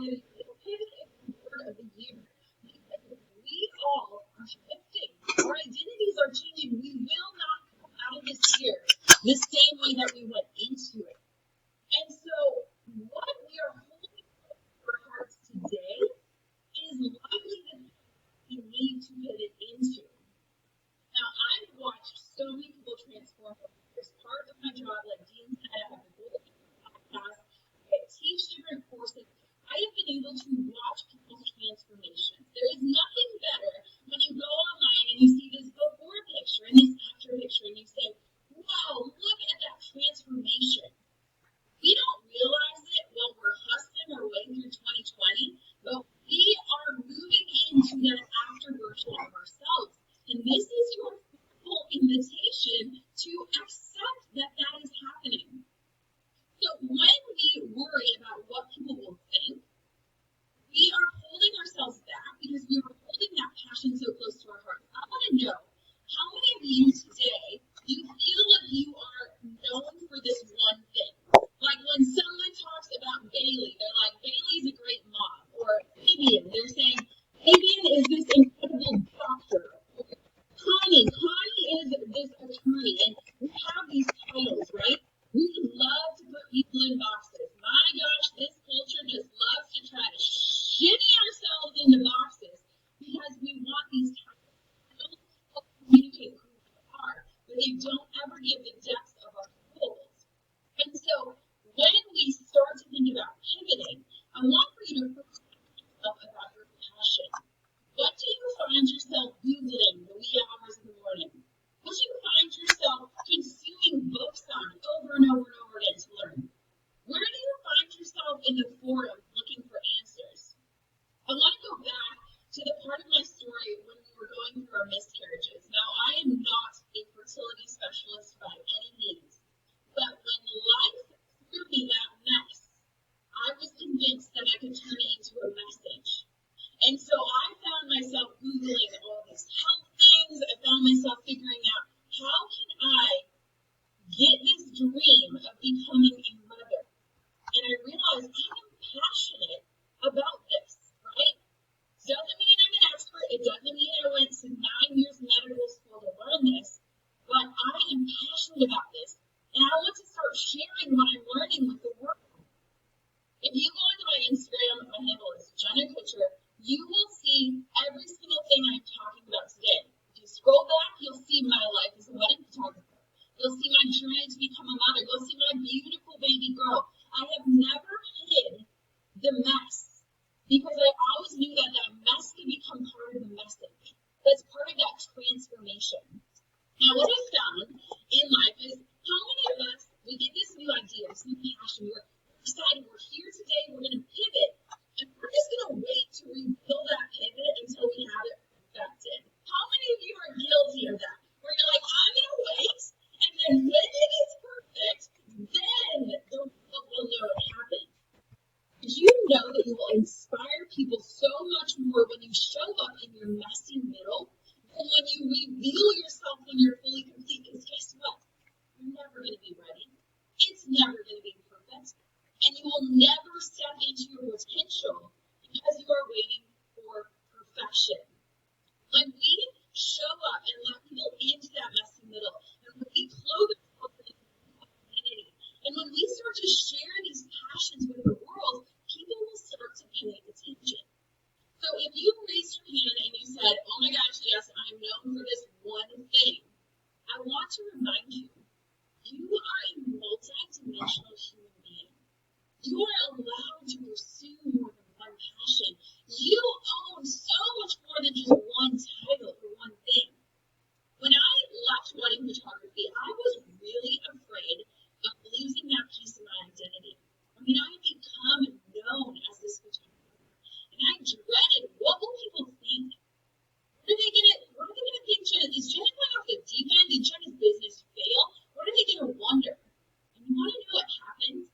pivot is the word of the year. We all are shifting. Our identities are changing. We will not come out of this year the same way that we went into it. And so what we are holding in our hearts today is likely the thing we need to pivot into. Now, I've watched so many people transform as part of my job, like Dean said, I have a Golden podcast, I teach different courses. I have been able to watch people's transformations. There is nothing better when you go online and you see this before picture and this after picture and you say, wow, look at that transformation. We don't realize it when we're hustling our way through 2020, but we are moving into that after version of ourselves. And this is your full invitation to accept that that is happening. So when we worry about what people will think, we are holding ourselves back because we are holding that passion so close to our heart. I want to know, how many of you today, you feel like you are known for this one thing? Like when someone talks about Bailey, they're like, Bailey's a great mom. Or Fabian, they're saying, Fabian is this incredible doctor. Connie is this attorney. And we have these titles, right? We love to put people in boxes. My gosh, this culture just loves to try to shimmy ourselves into boxes because we want these titles. They don't help communicate who we are, but they don't ever give the depth of our souls. And so when we start to think about pivoting, I want for you to first ask yourself about your passion. What do you find yourself Googling the wee hours in the morning? What do you find yourself consuming books on over and over and over again to learn? Where do you find yourself in the forum looking for answers? I want to go back to the part of my story when we were going through our miscarriages. Now, I am not a fertility specialist by any means, but when life threw me that mess, I was convinced that I could turn it into a message. And so I found myself Googling all these health things. I found myself figuring out, how can I get this dream of becoming a mother? And I realized I am passionate about this, right? Doesn't mean I'm an expert. It doesn't mean I went to 9 years of medical school to learn this, but I am passionate about this. And I want to start sharing what I'm learning with the world. If you go into my Instagram, my handle is Jenna Kutcher, you will see every single thing I'm talking about today. If you scroll back, you'll see my life as a wedding photographer. You'll see my journey to become a mother. You'll see my beautiful baby girl. I have never hid the mess because I always knew that that mess could become part of the message. That's part of that transformation. Now, what I've found in life is how many of us, we get this new idea, this new passion, we're excited, we're here today, we're going to pivot, and we're just going to wait to rebuild that pivot until we have it perfected. How many of you are guilty of that? Where you're like, I'm going to wait, and then when it is perfect, then the world will know it happened. Did you know that you will inspire people so much more when you show up in your messy middle than when you reveal yourself when you're fully complete? Because guess what? You're never going to be ready. It's never going to be perfect. And you will never step into your potential because you are waiting for perfection. When we show up and let people into that messy middle, and when we clothe ourselves in identity, and when we start to share these passions with the world, people will start to pay attention. So if you raised your hand and you said, oh my gosh, yes, I'm known for this one thing, I want to remind you, you are a multi-dimensional human being. You are allowed to pursue more than one passion. You own so much more than just one title or one thing. When I left wedding photography, I was really afraid of losing that piece of my identity. I mean, I had become known as this photographer, and I dreaded, what will people think? What are they gonna think? Is Jenna going off the deep end? Did Jenna's business fail? What are they gonna wonder? And you want to know what happened?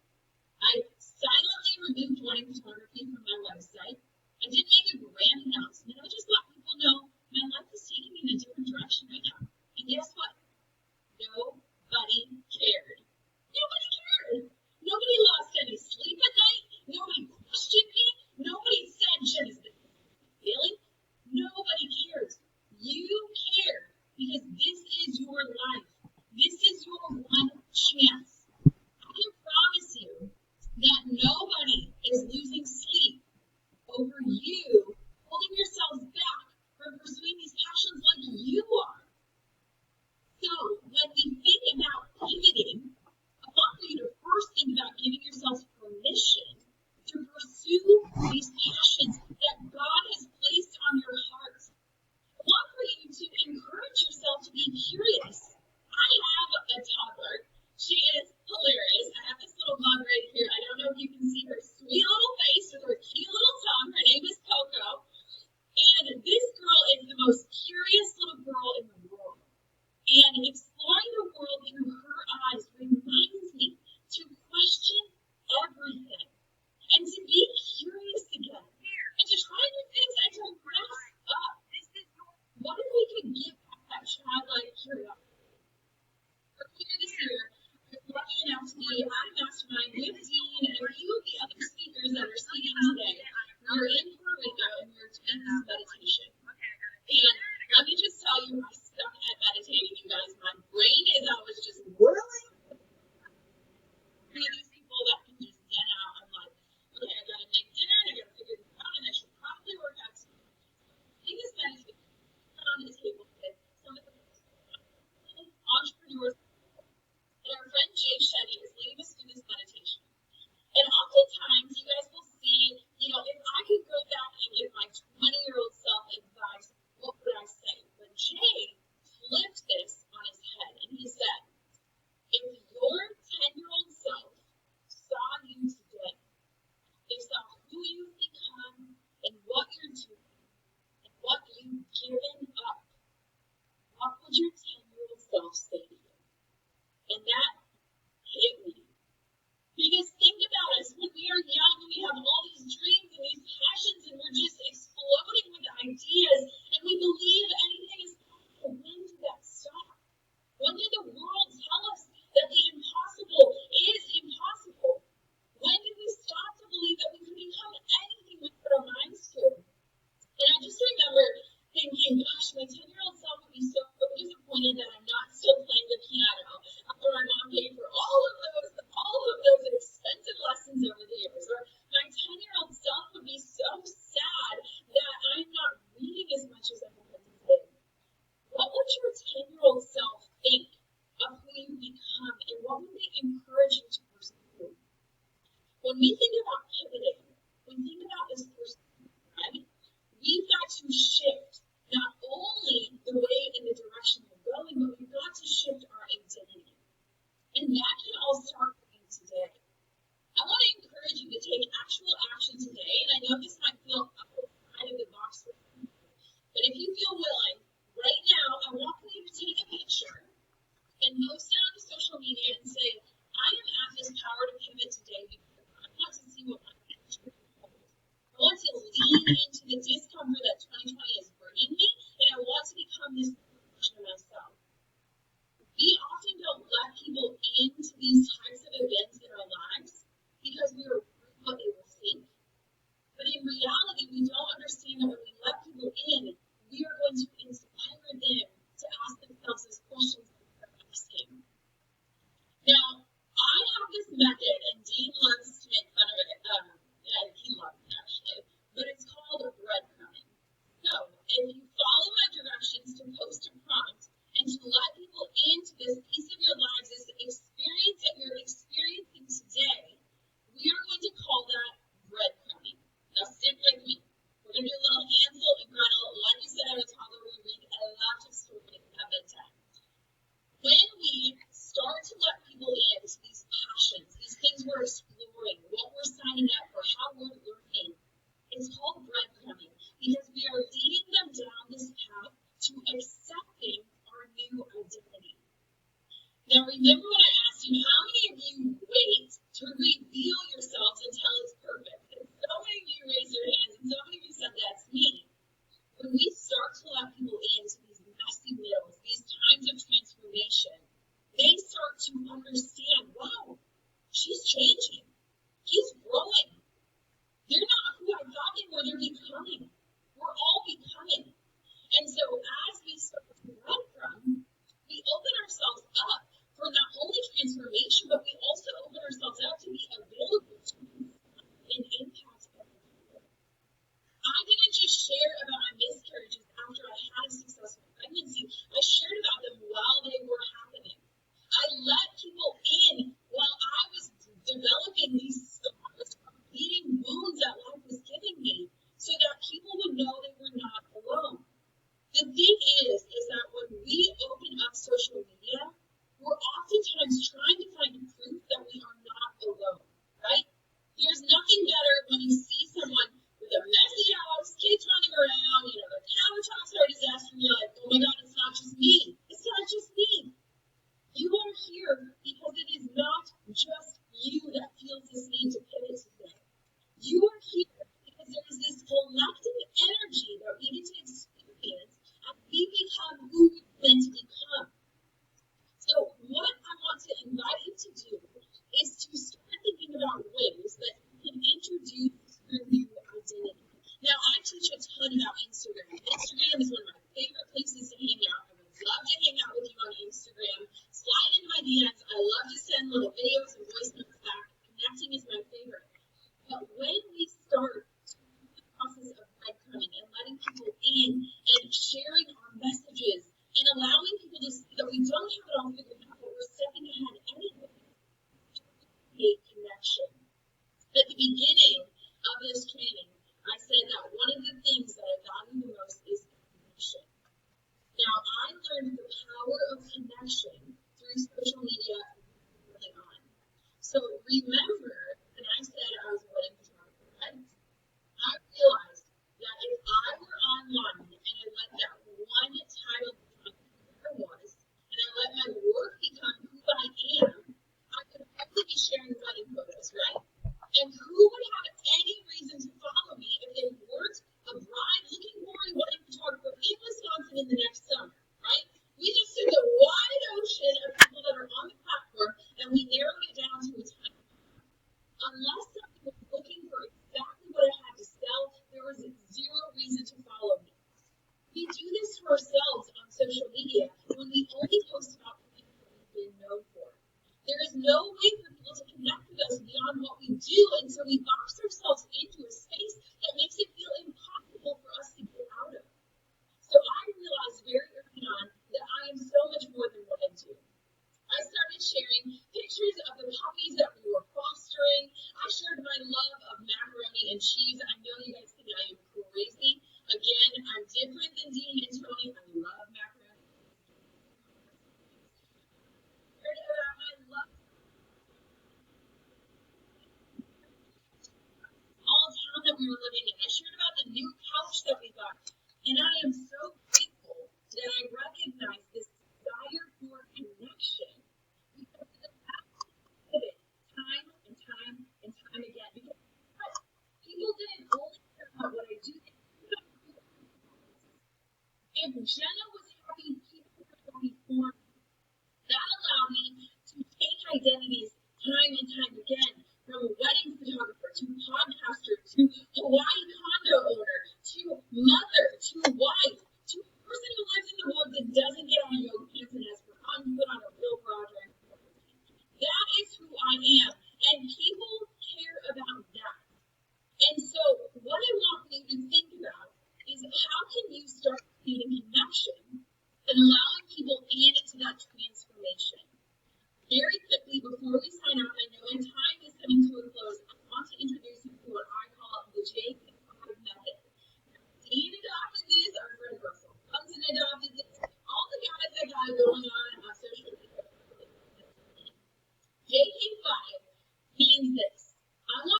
I silently removed wedding photography from my website. I didn't make a grand announcement. I just let people know my life is taking me in a different direction right now. And guess what? Nobody cared. Nobody cared. Nobody lost any sleep at night. Nobody questioned me. is losing sleep over you holding yourselves back from pursuing these passions like you are. So when we think about pivoting, I want you to first think about giving yourselves permission to pursue these passions that God has placed on your heart. I want for you to encourage yourself to be curious. I have a toddler. She is hilarious. I have this little mug right here. I don't know if you can see her sweet little face with her cute little tongue. Her name is Coco. And this girl is the most curious little girl in the world. And exploring the world through her eyes reminds me to question everything and to be curious again and to try new things and to mess up. What if we could give back that childlike curiosity? Earlier this year, I was lucky enough to be at a mastermind with Dean and a few of the other speakers that are speaking today. We were in Puerto Rico and we were doing this meditation. And let me just tell you, I suck at meditating, you guys. My brain is always just whirling. One of these people that can just zen out. I'm like, okay, I gotta make dinner and I gotta figure this out and I should probably work out some. In this meditation, on the table with some of the entrepreneurs. And our friend Jay Shetty is leading us through this meditation. And oftentimes, you guys will see, if I could go back and give my 20-year-old self advice, what would I say? But Jay flipped this on his head, and he said, if your 10-year-old self saw you today, they saw who you've become and what you're doing and what you've given up, what would your 10-year-old self say to you? And that hit me. Because think about us, when we are young, we have all these dreams and these passions, and we're just exploding with ideas, and we believe anything is possible. When did that stop? When did the world tell us that the impossible is impossible? When did we stop to believe that we could become anything we put our minds to? And I just remember thinking, gosh, my 10-year-old self would be so disappointed that I'm not still playing the piano after my mom paid for all of those expensive lessons over the years. Or my 10-year-old self would be so sad that I'm not reading as much as I wanted to do. What would your 10-year-old self think of who you've become, and what would they encourage you to pursue? When we think about pivoting, when we think about this pursuit, right, we've got to shift not only the way and the direction we're going, but we've got to shift our identity. And that can all start with you today. I want to encourage you to take actual action today, and I know this might feel outside of the box for you, but if you feel willing, right now, I want you to take a picture and post it on the social media and say, I am at this Power to Pivot today because I want to see what my future holds. I want to lean into the discomfort that 2020 is bringing me, and I want to become this version of myself. We often don't let people into these types of events in our lives because we are afraid of what they will think. But in reality, we don't understand that when we let people in, we are going to inspire them to ask themselves those questions that we're asking. Now, I have this method, and Dean loves to make fun of it. He loves it, actually. But it's called breadcrumbing. So, if you follow my directions to post a prompt, and to let people into this piece of your lives, this experience that you're experiencing today, we are going to call that breadcrumbing. Now stick with me. We're going to do a little Hansel and Gretel. Like you said, I was toddler, we read a lot of stories at bedtime. When we start to let people into these passions, these things we're exploring, what we're signing up for, how we're learning, it's called breadcrumbing because we are leading them down this path to accepting our new identity. Now, remember when I asked you, how many of you wait to reveal yourselves until it's perfect? And so many of you raised your hands, and so many of you said that's me. When we start to let people into these messy middles, these times of transformation, they start to understand, wow, she's changing. He's growing. They're not who I thought they were, they're becoming. We're all becoming. And so as we start to breadcrumb, we open ourselves up for not only transformation, but we also open ourselves up to be available to an beginning of this training, I said that one of the things that I value the most is connection. Now, I learned the power of connection through social media early on. So remember, when I said I was a wedding photographer, right? I realized that if I were online and I let that one title become who I was, and I let my work become who I am, I could only be sharing wedding photos, right? And who would have any reason to follow me if they weren't a bride looking for a wedding photographer in Wisconsin in the next summer, right? We just took a wide ocean of people that are on the platform and we narrowed it down to a time. Unless somebody was looking for exactly what I had to sell, there was zero reason to follow me. We do this to ourselves on social media when we only post about the things that we've been known for. There is no way for people to connect with us beyond what we do, and so we box ourselves into a space that makes it feel impossible for us to get out of. So I realized very early on that I am so much more than what I do. I started sharing pictures of the puppies that we were fostering. I shared my love of macaroni and cheese. I know you guys think I am crazy. Again, I'm different than Dean and Tony. I love macaroni. I shared about my love all town that we were living in. I shared about the new couch that we got. And I am so grateful that I recognize this desire for connection because of the past of it time and time and time again. Because people didn't only care about what I do. If Jenna was happy, people were happy for me. That allowed me to change identities time and time again, from wedding photographer to podcaster to Hawaii condo owner to mother to wife to person who lives in the woods and doesn't get on yoga pants and has forgotten to put on a real bra during quarantine. That is who I am, and people care about that. And so, what I want you to think about is how can you start creating connection and allowing people into that transformation? Very quickly, before we sign off, I know time is coming to a close.